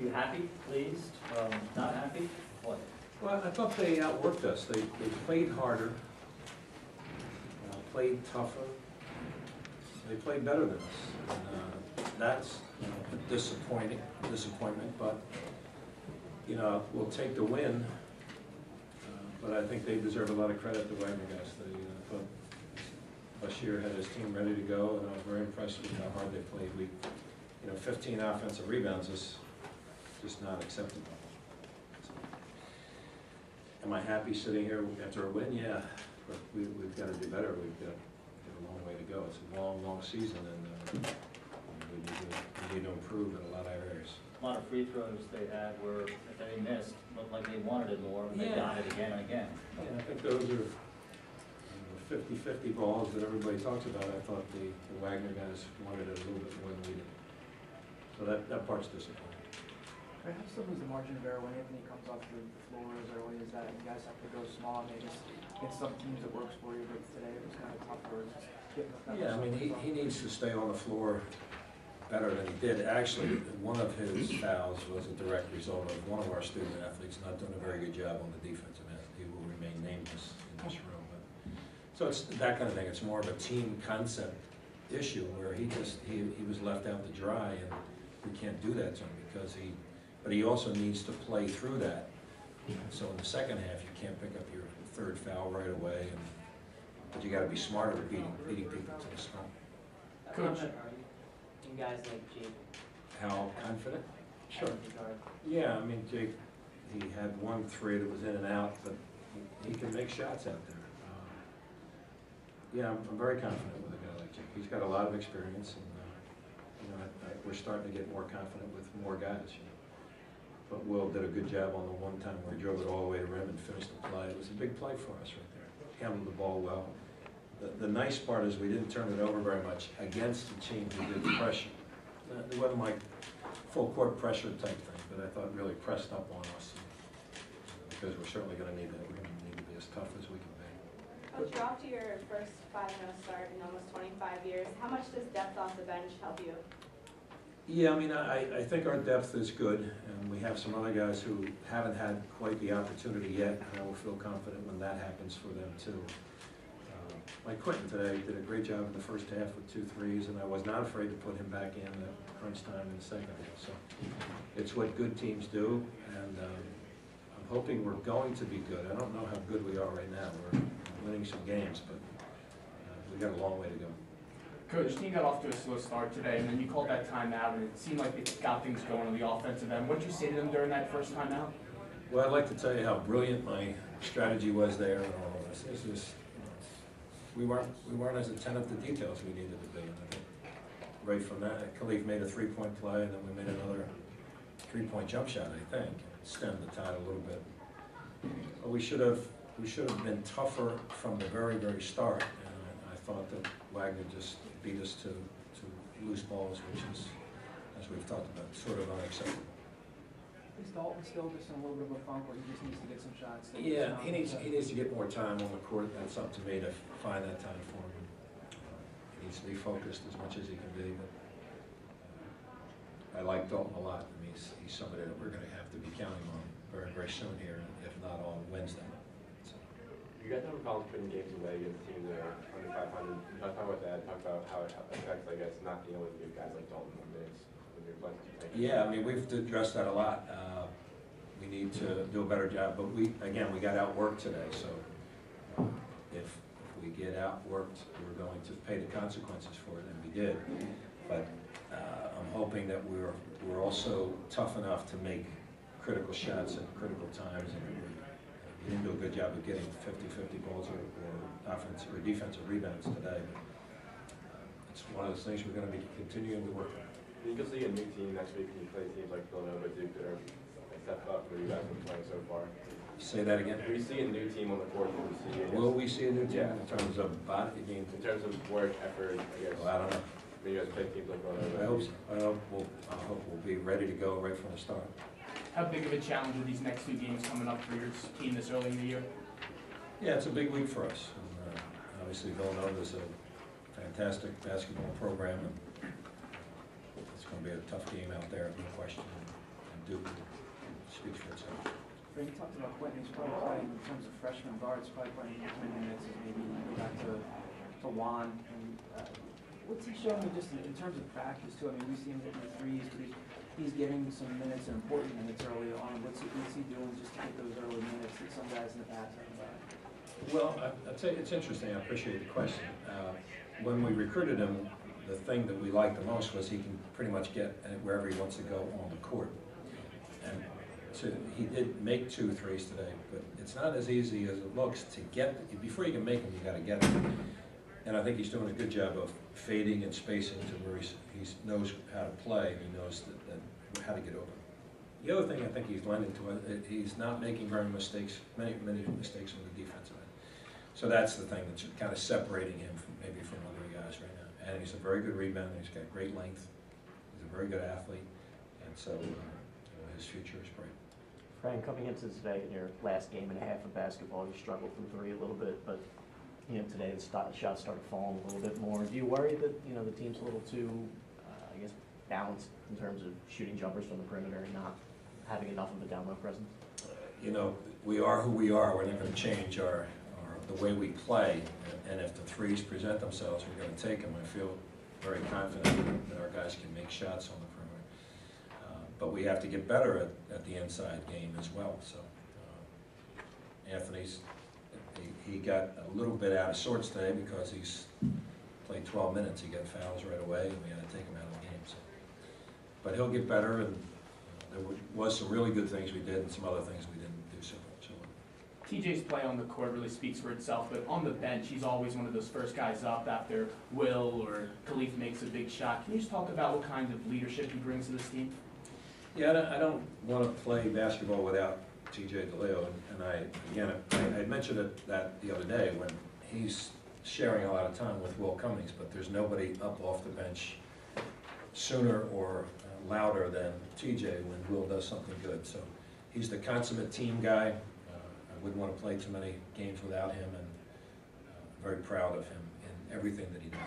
You happy, pleased, not happy? What? Well, I thought they outworked us. They played harder, played tougher. They played better than us. And, that's a disappointment, but we'll take the win. But I think they deserve a lot of credit, the Wagner guys. They thought Bashir had his team ready to go, and I was very impressed with how hard they played. 15 offensive rebounds is just not acceptable. So, am I happy sitting here after a win? Yeah, but we've got to do better. We've got a long way to go. It's a long, long season, and we need to improve in a lot of areas. A lot of free throws they had were, if they missed, looked like they wanted it more, and they got it again and again. Yeah, I think those are 50-50 balls that everybody talks about. I thought the Wagner guys wanted it a little bit more than we did. So that part's disappointing. How still is the margin of error when Anthony comes off the floor as early as that, and you guys have to go small? I mean, it's some teams that works for you, but today it was kind of tougher. Yeah, I mean, he needs to stay on the floor better than he did. Actually, one of his fouls was a direct result of one of our student athletes not doing a very good job on the defensive end. He will remain nameless in this room. So it's that kind of thing. It's more of a team concept issue where he was left out to dry, and we can't do that to him because but he also needs to play through that. So in the second half, you can't pick up your third foul right away, but you got to be smarter at beating people to the spot. Coach, in guys like Jake. How confident? Sure. Yeah, I mean, Jake, he had 1 3 that was in and out, but he can make shots out there. Yeah, I'm very confident with a guy like Jake. He's got a lot of experience, and we're starting to get more confident with more guys. But Will did a good job on the one time where he drove it all the way to the rim and finished the play. It was a big play for us right there. Handled the ball well. The nice part is we didn't turn it over very much against the team who did pressure. It wasn't like full court pressure type thing, but I thought really pressed up on us because we're certainly going to need that. We're going to need to be as tough as we can be. Coach, you're off to your first 5-0 start in almost 25 years. How much does depth off the bench help you? Yeah, I mean, I think our depth is good, and we have some other guys who haven't had quite the opportunity yet, and I will feel confident when that happens for them too. Like Quentin today did a great job in the first half with 2 threes, and I was not afraid to put him back in at crunch time in the second half. So it's what good teams do, and I'm hoping we're going to be good. I don't know how good we are right now. We're winning some games, but we got a long way to go. Coach, the team got off to a slow start today, and then you called that timeout, and it seemed like they got things going on the offensive end. What did you say to them during that first timeout? Well, I'd like to tell you how brilliant my strategy was there and all of this. It's just, we weren't as attentive to details we needed to be. And I think right from that, Khalif made a 3-point play, and then we made another 3-point jump shot, I think, and stemmed the tide a little bit. But we should have been tougher from the very, very start. And I thought that Wagner just beat us to loose balls, which is, as we've talked about, sort of unacceptable. Is Dalton still just in a little bit of a funk where he just needs to get some shots? Yeah, he needs to get more time on the court. That's up to me to find that time for him. He needs to be focused as much as he can be. But I like Dalton a lot. I mean, he's somebody that we're going to have to be counting on very, very soon here, if not on Wednesday. So. You guys have a problem putting games away against teams that are under 500. Talk about that. Talk about how it affects, I guess, not dealing with new guys like Dalton on minutes. Yeah, I mean, we've addressed that a lot. We need to do a better job, but we got outworked today, so if we get outworked, we're going to pay the consequences for it, and we did. But I'm hoping that we're also tough enough to make critical shots at critical times, and we didn't do a good job of getting 50-50 balls or offensive or defensive rebounds today. It's one of those things we're going to be continuing to work on. You can see a new team next week when you play teams like Villanova, Duke that are a step up where you guys have been playing so far. Say that again. Will we see a new team on the court? Will we see a new team in terms of body? In terms of work, effort, I guess. Well, I don't know. Maybe you guys play teams like Villanova. I hope so. I hope we'll be ready to go right from the start. How big of a challenge are these next 2 games coming up for your team this early in the year? Yeah, it's a big week for us. And, obviously, Villanova is a fantastic basketball program, and it's going to be a tough game out there, no question. And do speaks for itself. Fran, you talked about Quentin, he's probably playing, in terms of freshman guards, probably playing as many minutes as maybe you go back to Juan. And, what's he showing you just in terms of practice too? I mean, we see him hitting the threes, but he's getting some minutes and important minutes early on. What's he doing just to get those early minutes that some guys in the past haven't got? Well, I'd say it's interesting. I appreciate the question. When we recruited him, the thing that we liked the most was he can pretty much get wherever he wants to go on the court. And so he did make 2 threes today, but it's not as easy as it looks to get, before you can make them, you got to get them. And I think he's doing a good job of fading and spacing to where he knows how to play, and he knows that how to get over. The other thing I think he's lending to it, he's not making many mistakes on the defensive end. So that's the thing that's kind of separating him from maybe from other guys right now. And he's a very good rebounder. He's got great length. He's a very good athlete, and so his future is bright. Fran, coming into today in your last game and a half of basketball, you struggled from 3 a little bit, but today the shots started falling a little bit more. Do you worry that the team's a little too, I guess, balanced in terms of shooting jumpers from the perimeter and not having enough of a down low presence? We are who we are. We're not going to change the way we play, and if the threes present themselves, we're going to take them. I feel very confident that our guys can make shots on the perimeter. But we have to get better at the inside game as well. So Anthony's, he got a little bit out of sorts today because he's played 12 minutes. He got fouls right away, and we had to take him out of the game. So, but he'll get better, and there was some really good things we did and some other things we didn't do so well. TJ's play on the court really speaks for itself, but on the bench, he's always one of those first guys up after Will or Khalif makes a big shot. Can you just talk about what kind of leadership he brings to this team? Yeah, I don't want to play basketball without TJ DeLeo, and I mentioned that the other day when he's sharing a lot of time with Will Cummings, but there's nobody up off the bench sooner or louder than TJ when Will does something good. So he's the consummate team guy. I wouldn't want to play too many games without him, and I'm very proud of him in everything that he does.